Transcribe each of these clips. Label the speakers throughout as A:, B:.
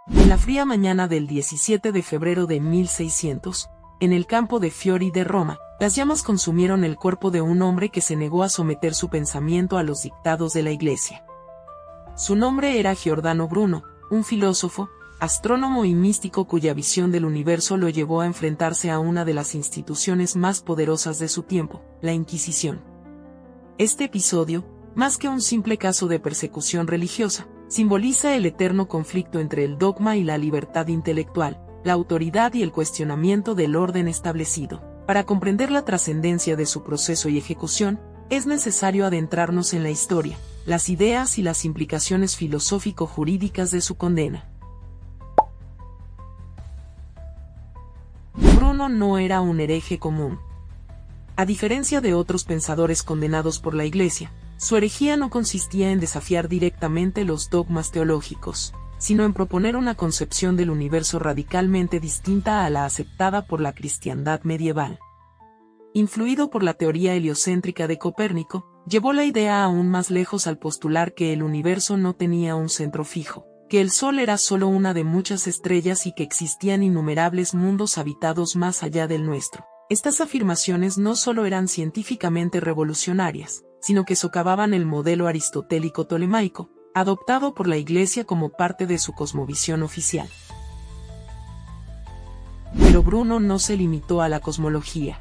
A: En la fría mañana del 17 de febrero de 1600, en el campo de Fiori de Roma, las llamas consumieron el cuerpo de un hombre que se negó a someter su pensamiento a los dictados de la Iglesia. Su nombre era Giordano Bruno, un filósofo, astrónomo y místico cuya visión del universo lo llevó a enfrentarse a una de las instituciones más poderosas de su tiempo, la Inquisición. Este episodio, más que un simple caso de persecución religiosa, simboliza el eterno conflicto entre el dogma y la libertad intelectual, la autoridad y el cuestionamiento del orden establecido. Para comprender la trascendencia de su proceso y ejecución, es necesario adentrarnos en la historia, las ideas y las implicaciones filosófico-jurídicas de su condena. Bruno no era un hereje común. A diferencia de otros pensadores condenados por la Iglesia, su herejía no consistía en desafiar directamente los dogmas teológicos, sino en proponer una concepción del universo radicalmente distinta a la aceptada por la cristiandad medieval. Influido por la teoría heliocéntrica de Copérnico, llevó la idea aún más lejos al postular que el universo no tenía un centro fijo, que el Sol era solo una de muchas estrellas y que existían innumerables mundos habitados más allá del nuestro. Estas afirmaciones no solo eran científicamente revolucionarias, sino que socavaban el modelo aristotélico tolemaico, adoptado por la Iglesia como parte de su cosmovisión oficial. Pero Bruno no se limitó a la cosmología.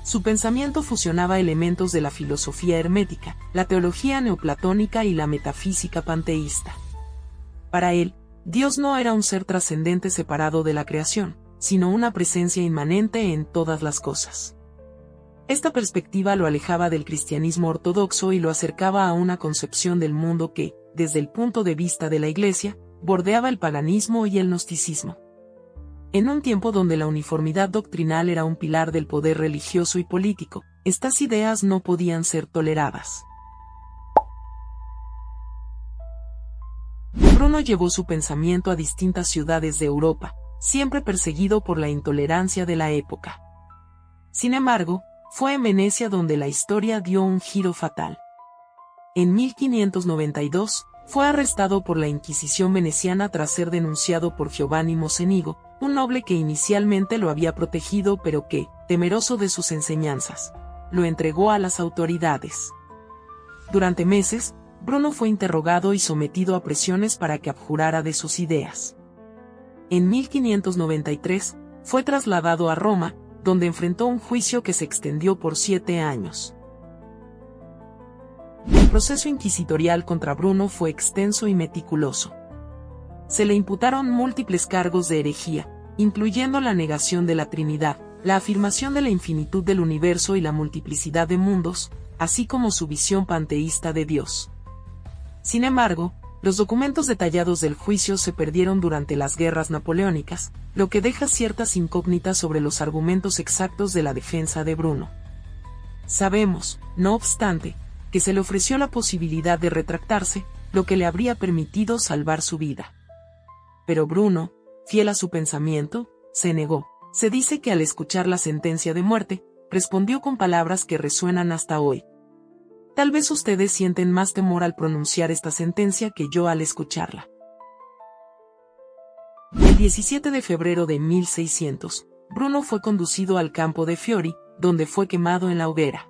A: Su pensamiento fusionaba elementos de la filosofía hermética, la teología neoplatónica y la metafísica panteísta. Para él, Dios no era un ser trascendente separado de la creación, sino una presencia inmanente en todas las cosas. Esta perspectiva lo alejaba del cristianismo ortodoxo y lo acercaba a una concepción del mundo que, desde el punto de vista de la Iglesia, bordeaba el paganismo y el gnosticismo. En un tiempo donde la uniformidad doctrinal era un pilar del poder religioso y político, estas ideas no podían ser toleradas. Bruno llevó su pensamiento a distintas ciudades de Europa, siempre perseguido por la intolerancia de la época. Sin embargo, fue en Venecia donde la historia dio un giro fatal. En 1592, fue arrestado por la Inquisición veneciana tras ser denunciado por Giovanni Mocenigo, un noble que inicialmente lo había protegido pero que, temeroso de sus enseñanzas, lo entregó a las autoridades. Durante meses, Bruno fue interrogado y sometido a presiones para que abjurara de sus ideas. En 1593, fue trasladado a Roma, donde enfrentó un juicio que se extendió por 7 años. El proceso inquisitorial contra Bruno fue extenso y meticuloso. Se le imputaron múltiples cargos de herejía, incluyendo la negación de la Trinidad, la afirmación de la infinitud del universo y la multiplicidad de mundos, así como su visión panteísta de Dios. Sin embargo, los documentos detallados del juicio se perdieron durante las guerras napoleónicas, lo que deja ciertas incógnitas sobre los argumentos exactos de la defensa de Bruno. Sabemos, no obstante, que se le ofreció la posibilidad de retractarse, lo que le habría permitido salvar su vida. Pero Bruno, fiel a su pensamiento, se negó. Se dice que al escuchar la sentencia de muerte, respondió con palabras que resuenan hasta hoy. Tal vez ustedes sienten más temor al pronunciar esta sentencia que yo al escucharla. El 17 de febrero de 1600, Bruno fue conducido al campo de Fiori, donde fue quemado en la hoguera.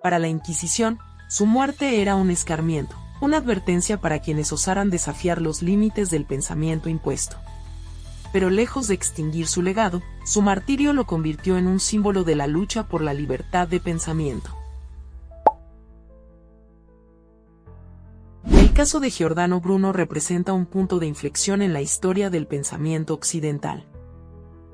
A: Para la Inquisición, su muerte era un escarmiento, una advertencia para quienes osaran desafiar los límites del pensamiento impuesto. Pero lejos de extinguir su legado, su martirio lo convirtió en un símbolo de la lucha por la libertad de pensamiento. El caso de Giordano Bruno representa un punto de inflexión en la historia del pensamiento occidental.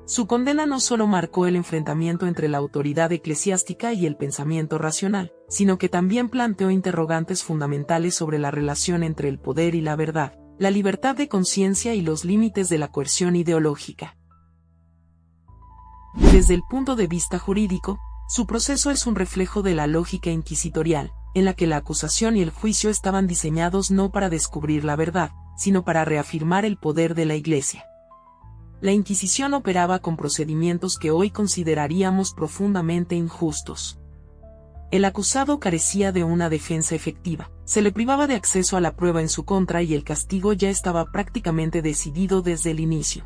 A: Su condena no solo marcó el enfrentamiento entre la autoridad eclesiástica y el pensamiento racional, sino que también planteó interrogantes fundamentales sobre la relación entre el poder y la verdad, la libertad de conciencia y los límites de la coerción ideológica. Desde el punto de vista jurídico, su proceso es un reflejo de la lógica inquisitorial, en la que la acusación y el juicio estaban diseñados no para descubrir la verdad, sino para reafirmar el poder de la Iglesia. La Inquisición operaba con procedimientos que hoy consideraríamos profundamente injustos. El acusado carecía de una defensa efectiva, se le privaba de acceso a la prueba en su contra y el castigo ya estaba prácticamente decidido desde el inicio.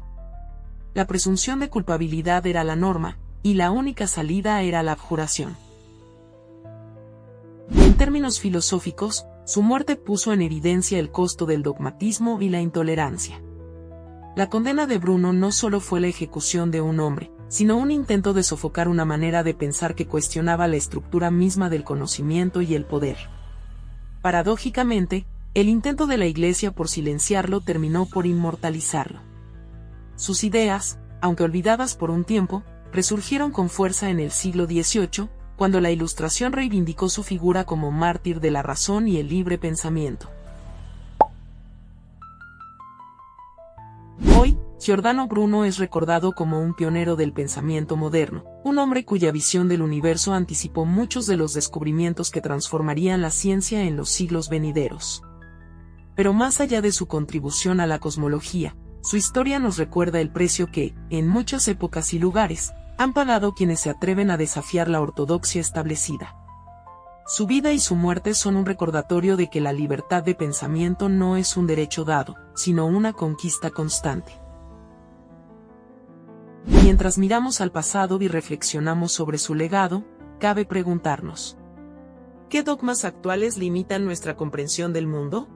A: La presunción de culpabilidad era la norma, y la única salida era la abjuración. En términos filosóficos, su muerte puso en evidencia el costo del dogmatismo y la intolerancia. La condena de Bruno no solo fue la ejecución de un hombre, sino un intento de sofocar una manera de pensar que cuestionaba la estructura misma del conocimiento y el poder. Paradójicamente, el intento de la Iglesia por silenciarlo terminó por inmortalizarlo. Sus ideas, aunque olvidadas por un tiempo, resurgieron con fuerza en el siglo XVIII, cuando la Ilustración reivindicó su figura como mártir de la razón y el libre pensamiento. Hoy, Giordano Bruno es recordado como un pionero del pensamiento moderno, un hombre cuya visión del universo anticipó muchos de los descubrimientos que transformarían la ciencia en los siglos venideros. Pero más allá de su contribución a la cosmología, su historia nos recuerda el precio que, en muchas épocas y lugares, han pagado quienes se atreven a desafiar la ortodoxia establecida. Su vida y su muerte son un recordatorio de que la libertad de pensamiento no es un derecho dado, sino una conquista constante. Mientras miramos al pasado y reflexionamos sobre su legado, cabe preguntarnos: ¿qué dogmas actuales limitan nuestra comprensión del mundo?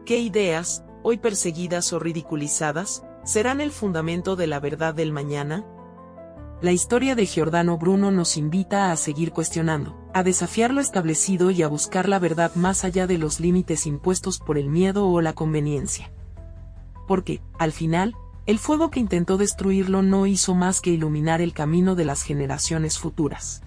A: ¿Qué ideas, hoy perseguidas o ridiculizadas, serán el fundamento de la verdad del mañana? La historia de Giordano Bruno nos invita a seguir cuestionando, a desafiar lo establecido y a buscar la verdad más allá de los límites impuestos por el miedo o la conveniencia. Porque, al final, el fuego que intentó destruirlo no hizo más que iluminar el camino de las generaciones futuras.